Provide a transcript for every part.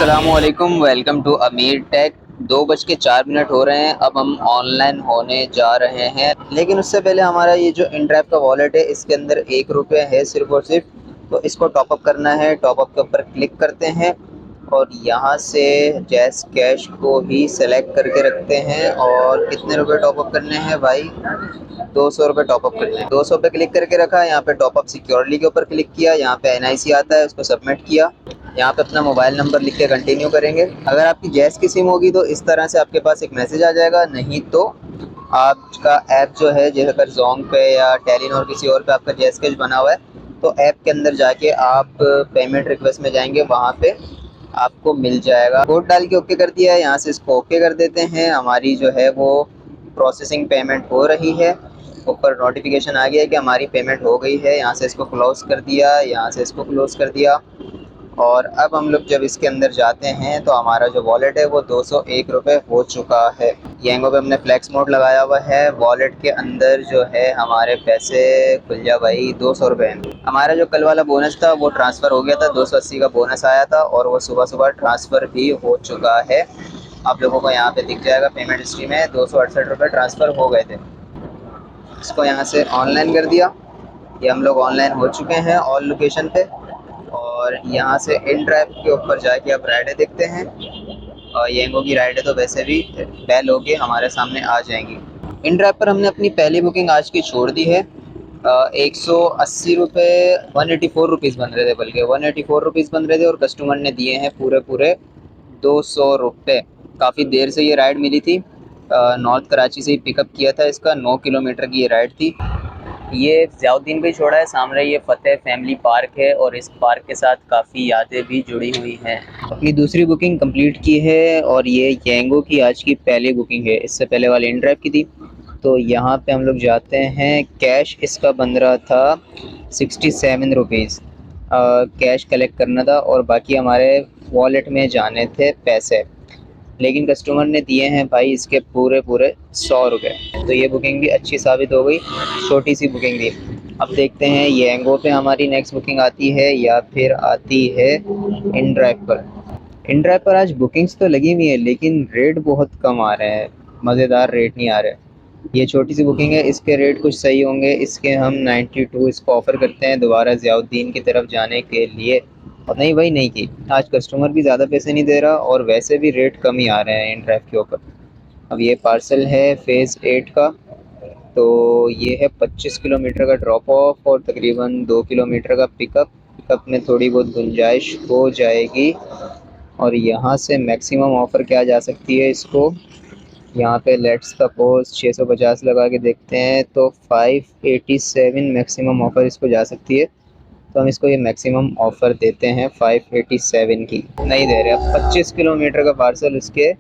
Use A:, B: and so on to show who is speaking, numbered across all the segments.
A: अस्सलामुअलैकुम, welcome to अमीर take. 2:04 हो रहे हैं। अब हम ऑनलाइन होने जा रहे हैं, लेकिन उससे पहले हमारा ये जो इंड्राइव का वॉलेट है इसके अंदर 1 रुपये है सिर्फ और सिर्फ। तो इसको टॉपअप करना है। टॉपअप के ऊपर क्लिक करते हैं और यहाँ से जैस कैश को ही सेलेक्ट करके रखते हैं। और कितने रुपए टॉपअप करने हैं भाई? 200 रुपये टॉपअप करने हैं। 200 पे क्लिक करके रखा। यहाँ पे टॉपअप सिक्योरली के ऊपर क्लिक किया। यहाँ पे NIC आता है, उसको सबमिट किया। यहाँ पे अपना मोबाइल नंबर लिख के कंटिन्यू करेंगे। अगर आपकी जैस की सिम होगी तो इस तरह से आपके पास एक मैसेज आ जाएगा, नहीं तो आपका ऐप जो है, जैसे अगर जोंग पे या टेलीनॉर किसी और पे आपका जैस कैश बना हुआ है तो ऐप के अंदर जाके आप पेमेंट रिक्वेस्ट में जाएंगे, वहाँ पे आपको मिल जाएगा। कोड डाल के ओके कर दिया है। यहाँ से इसको ओके कर देते हैं। हमारी जो है वो प्रोसेसिंग पेमेंट हो रही है। ऊपर नोटिफिकेशन आ गया है कि हमारी पेमेंट हो गई है। यहाँ से इसको क्लोज़ कर दिया, यहाँ से इसको क्लोज़ कर दिया। और अब हम लोग जब इसके अंदर जाते हैं तो हमारा जो वॉलेट है वो 201 रुपये हो चुका है। येंगो पे हमने फ्लैक्स मोड लगाया हुआ है। वॉलेट के अंदर जो है हमारे पैसे खुल जा भाई, 200 रुपये। हमारा जो कल वाला बोनस था वो ट्रांसफ़र हो गया था। 280 का बोनस आया था और वो सुबह सुबह ट्रांसफ़र भी हो चुका है। आप लोगों को यहाँ पे दिख जाएगा पेमेंट हिस्ट्री में 268 रुपये ट्रांसफ़र हो गए थे। इसको यहाँ से ऑनलाइन कर दिया। ये हम लोग ऑनलाइन हो चुके हैं ऑल लोकेशन पे। और यहाँ से इन ड्राइव के ऊपर जाके आप राइडें देखते हैं। और येंगो की राइडें तो वैसे भी बैल होके हमारे सामने आ जाएंगी। इन ड्राइव पर हमने अपनी पहली बुकिंग आज की छोड़ दी है। 180 रुपये, 184 रुपीज़ बन रहे थे, बल्कि 184 रुपीज़ बन रहे थे और कस्टमर ने दिए हैं पूरे पूरे 200 रुपये। काफ़ी देर से ये राइड मिली थी। नॉर्थ कराची से ही पिकअप किया था। इसका 9 किलोमीटर की ये राइड थी। ये ज़ियाउद्दीन पे छोड़ा है। सामने ये फ़तेह फैमिली पार्क है और इस पार्क के साथ काफ़ी यादें भी जुड़ी हुई हैं। अपनी दूसरी बुकिंग कंप्लीट की है और ये येंगो की आज की पहली बुकिंग है। इससे पहले वाली इन ड्राइव की थी। तो यहाँ पे हम लोग जाते हैं। कैश इसका बन रहा था 67 रुपीज़। कैश कलेक्ट करना था और बाकी हमारे वॉलेट में जाने थे पैसे, लेकिन कस्टमर ने दिए हैं भाई इसके पूरे पूरे 100 रुपये। तो ये बुकिंग भी अच्छी साबित हो गई। छोटी सी बुकिंग थी। अब देखते हैं येंगो पे हमारी नेक्स्ट बुकिंग आती है या फिर आती है इन ड्राइव पर। इन ड्राइव पर आज बुकिंग्स तो लगी हुई है लेकिन रेट बहुत कम आ रहे हैं। मज़ेदार रेट नहीं आ रहे। ये छोटी सी बुकिंग है, इसके रेट कुछ सही होंगे। इसके हम 92 इसको ऑफ़र करते हैं दोबारा ज़ियाउद्दीन की तरफ जाने के लिए। और नहीं भाई, नहीं की। आज कस्टमर भी ज़्यादा पैसे नहीं दे रहा और वैसे भी रेट कम ही आ रहे हैं इन ड्राइव के ऊपर। अब ये पार्सल है फ़ेज़ 8 का। तो ये है 25 किलोमीटर का ड्रॉप ऑफ और तकरीबन 2 किलोमीटर का पिकअप। पिकअप में थोड़ी बहुत गुंजाइश हो जाएगी। और यहाँ से मैक्सिमम ऑफ़र क्या जा सकती है इसको, यहाँ पे लेट्स सपोज 650 लगा के देखते हैं तो 587 मैक्सिमम ऑफ़र इसको जा सकती है। तो हम इसको ये मैक्सिमम ऑफ़र देते हैं 587 की। नहीं दे रहे। अब 25 किलोमीटर का पार्सल उसके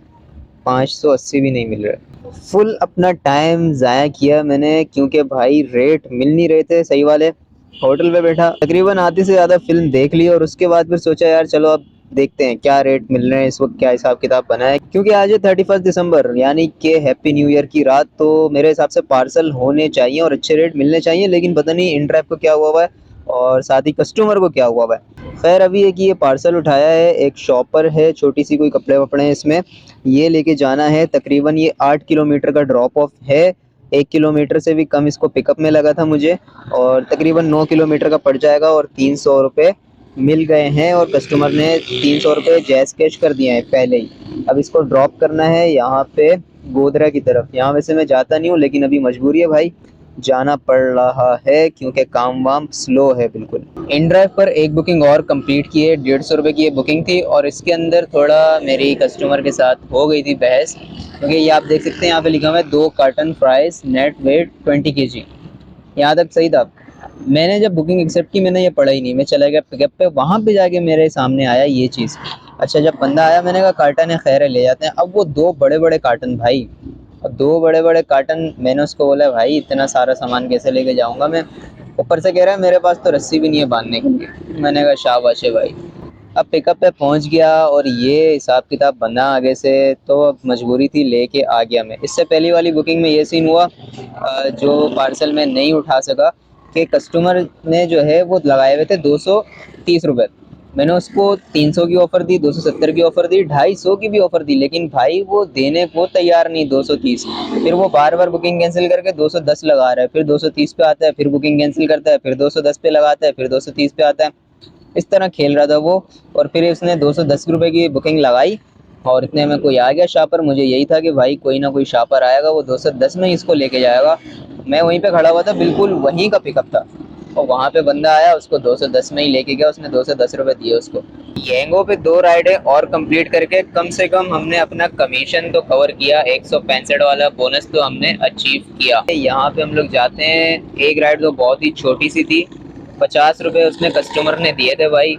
A: 580 भी नहीं मिल रहा। फुल अपना टाइम ज़ाया किया मैंने, क्योंकि भाई रेट मिल नहीं रहे थे सही वाले। होटल पे बैठा तकरीबन आधी से ज़्यादा फ़िल्म देख ली और उसके बाद फिर सोचा यार चलो अब देखते हैं क्या रेट मिल रहे हैं इस वक्त, क्या हिसाब किताब बना है। क्योंकि आज है 31 दिसंबर यानी कि हैप्पी न्यू ईयर की रात। तो मेरे हिसाब से पार्सल होने चाहिए और अच्छे रेट मिलने चाहिए, लेकिन पता नहीं इन ड्राइव को क्या हुआ हुआ है और साथ ही कस्टमर को क्या हुआ हुआ है। खैर अभी है कि ये पार्सल उठाया है, एक शॉपर है, छोटी सी कोई कपड़े वपड़े हैं इसमें। ये लेके जाना है। तकरीबन ये 8 किलोमीटर का ड्रॉप ऑफ है। 1 किलोमीटर से भी कम इसको पिकअप में लगा था मुझे और तकरीबन 9 किलोमीटर का पड़ जाएगा और 300 रुपये मिल गए हैं और कस्टमर ने 300 रुपये जैस कैश कर दिए हैं पहले ही। अब इसको ड्रॉप करना है यहाँ पे गोधरा की तरफ। यहाँ वैसे मैं जाता नहीं हूँ लेकिन अभी मजबूरी है भाई, जाना पड़ रहा है क्योंकि काम वाम स्लो है बिल्कुल। इन ड्राइव पर एक बुकिंग और कंप्लीट की है। 150 रुपये की ये बुकिंग थी और इसके अंदर थोड़ा मेरी कस्टमर के साथ हो गई थी बहस, क्योंकि ये आप देख सकते हैं यहाँ पे लिखा हुआ है 2 carton fries net weight 20 kg। यहाँ तक सही था। मैंने जब बुकिंग एक्सेप्ट की मैंने ये पढ़ा ही नहीं, मैं चला गया पिकअप पे। वहाँ पे जाके मेरे सामने आया ये चीज़। अच्छा जब बंदा आया मैंने कहा कार्टन है, खैर है ले जाते हैं। अब वो 2 बड़े बड़े कार्टन भाई, और 2 बड़े बड़े कार्टन। मैंने उसको बोला भाई इतना सारा सामान कैसे लेके जाऊँगा मैं। ऊपर से कह रहा है मेरे पास तो रस्सी भी नहीं है बांधने के लिए। मैंने कहा शाबाश है भाई। अब पिकअप पे पहुंच गया और ये हिसाब किताब बना आगे से, तो अब मजबूरी थी लेके आ गया मैं। इससे पहली वाली बुकिंग में ये सीन हुआ जो पार्सल में नहीं उठा सका कि कस्टमर ने जो है वो लगाए हुए थे 230 रुपये। मैंने उसको 300 की ऑफ़र दी, 270 की ऑफ़र दी, 250 की भी ऑफ़र दी, लेकिन भाई वो देने को तैयार नहीं 230। फिर वो बार-बार बुकिंग कैंसिल करके 210 लगा रहा है, फिर 230 पे आता है, फिर बुकिंग कैंसिल करता है, फिर 210 पे लगाता है, फिर 230 पे आता है। इस तरह खेल रहा था वो। और फिर उसने 210 रुपए की बुकिंग लगाई और इतने में कोई आ गया शापर। मुझे यही था कि भाई कोई ना कोई शापर आएगा, वो 210 में ही इसको लेके जाएगा। मैं वहीं पे खड़ा हुआ था, बिल्कुल वहीं का पिकअप था, और वहाँ पे बंदा आया, उसको 210 में ही लेके गया। उसने 210 रुपए दिए उसको। येंगो पे 2 राइडें और कंप्लीट करके कम से कम हमने अपना कमीशन तो कवर किया, 165 वाला बोनस तो हमने अचीव किया। यहाँ पे हम लोग जाते हैं, एक राइड तो बहुत ही छोटी सी थी, 50 रुपए उसने कस्टमर ने दिए थे भाई,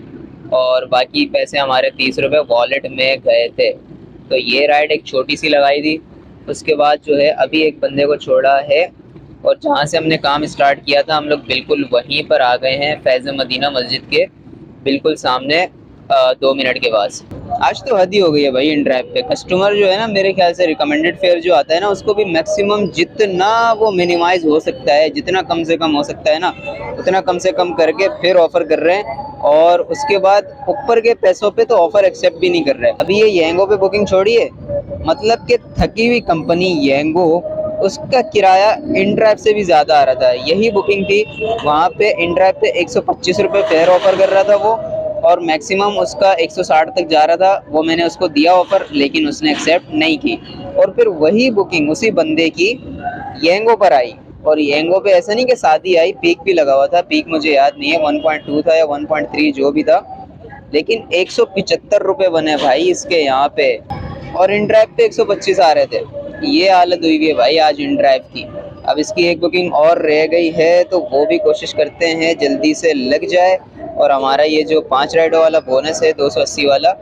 A: और बाकी पैसे हमारे 30 रुपए वॉलेट में गए थे। तो ये राइड एक छोटी सी लगाई थी। उसके बाद जो है अभी एक बंदे को छोड़ा है, और जहाँ से हमने काम स्टार्ट किया था हम लोग बिल्कुल वहीं पर आ गए हैं, फैज़ मदीना मस्जिद के बिल्कुल सामने, 2 मिनट के पास। आज तो हद ही हो गई है भाई इन ड्राइव पे। कस्टमर जो है ना, मेरे ख्याल से रिकमेंडेड फेयर जो आता है ना, उसको भी मैक्सिमम जितना वो मिनिमाइज हो सकता है, जितना कम से कम हो सकता है ना, उतना कम से कम करके फिर ऑफर कर रहे हैं। और उसके बाद ऊपर के पैसों पे तो ऑफर एक्सेप्ट भी नहीं कर रहे हैं। अभी ये येंगो पे बुकिंग छोड़िए, मतलब कि थकी हुई कंपनी येंगो, उसका किराया इन ड्राइव से भी ज़्यादा आ रहा था। यही बुकिंग थी, वहाँ पे इन ड्राइव पे 125 रुपये फेयर ऑफर कर रहा था वो, और मैक्सिमम उसका 160 तक जा रहा था। वो मैंने उसको दिया ऑफर, लेकिन उसने एक्सेप्ट नहीं की। और फिर वही बुकिंग उसी बंदे की येंगो पर आई, और येंगो पे ऐसा नहीं कि शादी आई, पीक भी लगा हुआ था। पीक मुझे याद नहीं है 1.2 था या 1.3 जो भी था, लेकिन 175 रुपये बने भाई इसके यहाँ पे, और इन ड्राइव पे 125 आ रहे थे। ये हालत हुई है भाई आज इन ड्राइव की। अब इसकी एक बुकिंग और रह गई है, तो वो भी कोशिश करते हैं जल्दी से लग जाए, और हमारा ये जो 5 राइडों वाला बोनस है 280 वाला,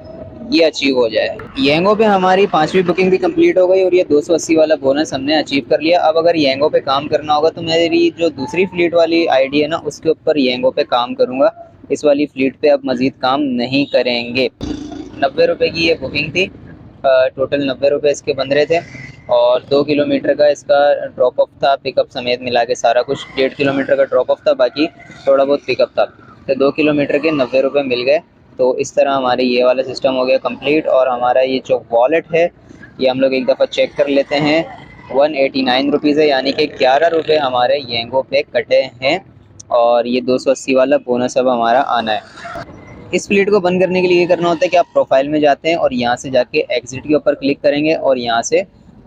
A: ये अचीव हो जाए। येंगो पे हमारी 5वीं बुकिंग भी कंप्लीट हो गई, और ये 280 वाला बोनस हमने अचीव कर लिया। अब अगर येंगो पे काम करना होगा तो मेरी जो दूसरी फ्लीट वाली आईडी है ना, उसके ऊपर येंगो पे काम करूँगा। इस वाली फ्लीट पे अब मज़ीद काम नहीं करेंगे। 90 रुपये की ये बुकिंग थी, टोटल 90 रुपये इसके बन रहे थे, और 2 किलोमीटर का इसका ड्रॉप ऑफ था, पिकअप समेत मिला के सारा कुछ 1.5 किलोमीटर का ड्रॉप ऑफ था, बाकी थोड़ा बहुत पिकअप था। तो 2 किलोमीटर के 90 रुपये मिल गए। तो इस तरह हमारे ये वाला सिस्टम हो गया कंप्लीट। और हमारा ये जो वॉलेट है, ये हम लोग एक दफ़ा चेक कर लेते हैं, 189 रुपीज़ है, यानी कि 11 रुपये हमारे येंगो पे कटे हैं, और ये 280 वाला बोनस अब हमारा आना है। इस फ्लीट को बंद करने के लिए ये करना होता है कि आप प्रोफाइल में जाते हैं, और यहाँ से जाके एग्जिट के ऊपर क्लिक करेंगे, और यहाँ से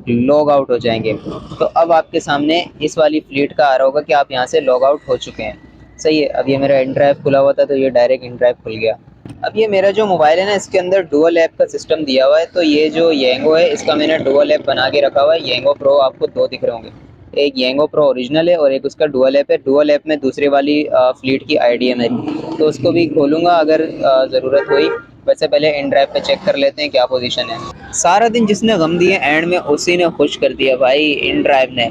A: लॉग आउट हो जाएंगे। तो अब आपके सामने इस वाली फ्लीट का आ रहा होगा कि आप यहाँ से लॉग आउट हो चुके हैं। सही है। अब ये मेरा इन ड्राइव खुला हुआ था, तो ये डायरेक्ट इन ड्राइव खुल गया। अब ये मेरा जो मोबाइल है ना, इसके अंदर डुअल ऐप का सिस्टम दिया हुआ है। तो ये जो येंगो है, इसका मैंने डुअल ऐप बना के रखा हुआ है। येंगो प्रो आपको 2 दिख रहे होंगे, एक येंगो प्रो ओरिजिनल है और एक उसका डुअल ऐप है। डुअल ऐप में दूसरी वाली फ्लीट की आईडी है मेरी, तो उसको भी खोलूँगा अगर ज़रूरत हुई। वैसे पहले इन ड्राइव पे चेक कर लेते हैं क्या पोजीशन है। सारा दिन जिसने गम दिए, एंड में उसी ने खुश कर दिया भाई। इन ड्राइव ने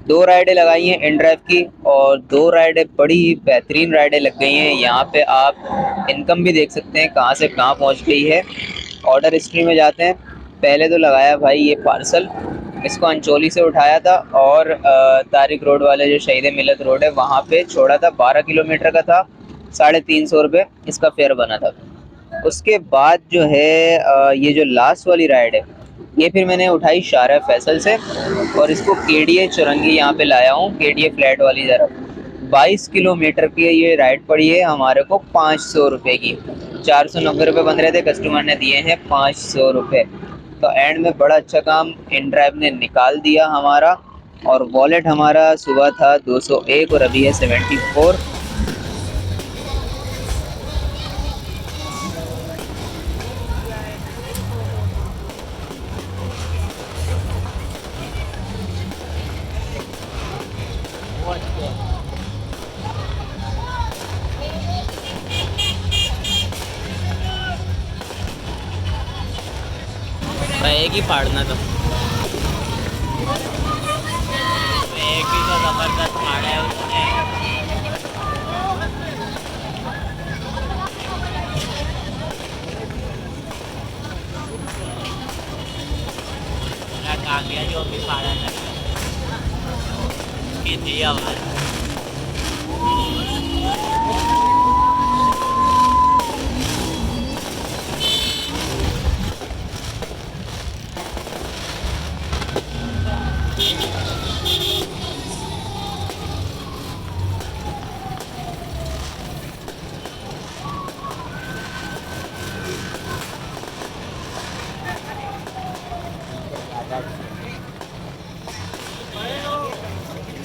A: 2 राइडें लगाई हैं इन ड्राइव की, और 2 राइडें बड़ी ही बेहतरीन राइडें लग गई हैं। यहाँ पे आप इनकम भी देख सकते हैं कहाँ से कहाँ पहुँच गई है। ऑर्डर हिस्ट्री में जाते हैं। पहले तो लगाया भाई ये पार्सल, इसको अंचोली से उठाया था, और तारिक रोड वाले जो शहीद मिलत रोड है वहाँ पे छोड़ा था। 12 किलोमीटर का था, 350 रुपये इसका फेयर बना था। उसके बाद जो है ये जो लास्ट वाली राइड है, ये फिर मैंने उठाई शारा फैसल से, और इसको केडीए चुरंगी यहाँ पे लाया हूँ, केडीए फ्लैट वाली तरफ। 22 किलोमीटर की ये राइड पड़ी है हमारे को 500 रुपये की। 490 रुपये बन रहे थे, कस्टमर ने दिए हैं 500 रुपये। तो एंड में बड़ा अच्छा काम इन ड्राइव ने निकाल दिया हमारा। और वॉलेट हमारा सुबह था 201 और अभी है 74। एक ही फाड़ना था, एक ही तो ज़बरदस्त फाड़ा है उसने। कागलिया जो भी फाड़ा था कितनी आवाज़। इस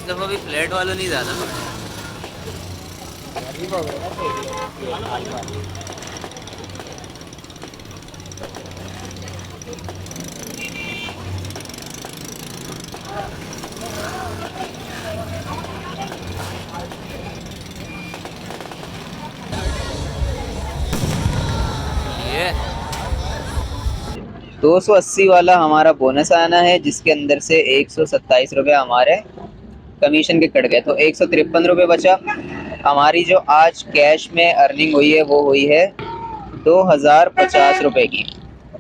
A: दफ़ा भी फ्लैट वालों नहीं ज़्यादा ये 280 वाला हमारा बोनस आना है, जिसके अंदर से 127 रुपये हमारे कमीशन के कट गए, तो 153 रुपये बचा। हमारी जो आज कैश में अर्निंग हुई है वो हुई है 2050 रुपये की।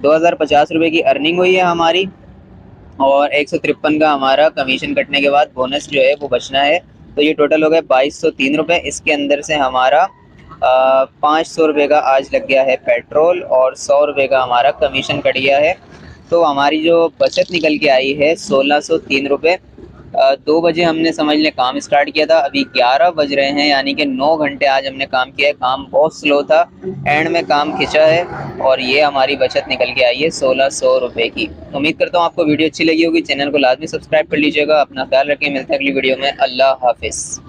A: 2050 रुपये की अर्निंग हुई है हमारी, और 153 का हमारा कमीशन कटने के बाद बोनस जो है वो बचना है। तो ये टोटल हो गए 2203 रुपये। इसके अंदर से हमारा 500 रुपये का आज लग गया है पेट्रोल, और 100 रुपये का हमारा कमीशन कट गया है। तो हमारी जो बचत निकल के आई है 1603 रुपये। 2 बजे हमने समझ लें काम स्टार्ट किया था, अभी 11 बज रहे हैं, यानी कि 9 घंटे आज हमने काम किया है। काम बहुत स्लो था, एंड में काम खिंचा है, और ये हमारी बचत निकल के आई है 1600 रुपये की। उम्मीद करता हूँ आपको वीडियो अच्छी लगी होगी। चैनल को लाजमी सब्सक्राइब कर लीजिएगा। अपना ख्याल रखें, मिलते हैं अगली वीडियो में। अल्लाह हाफिज़।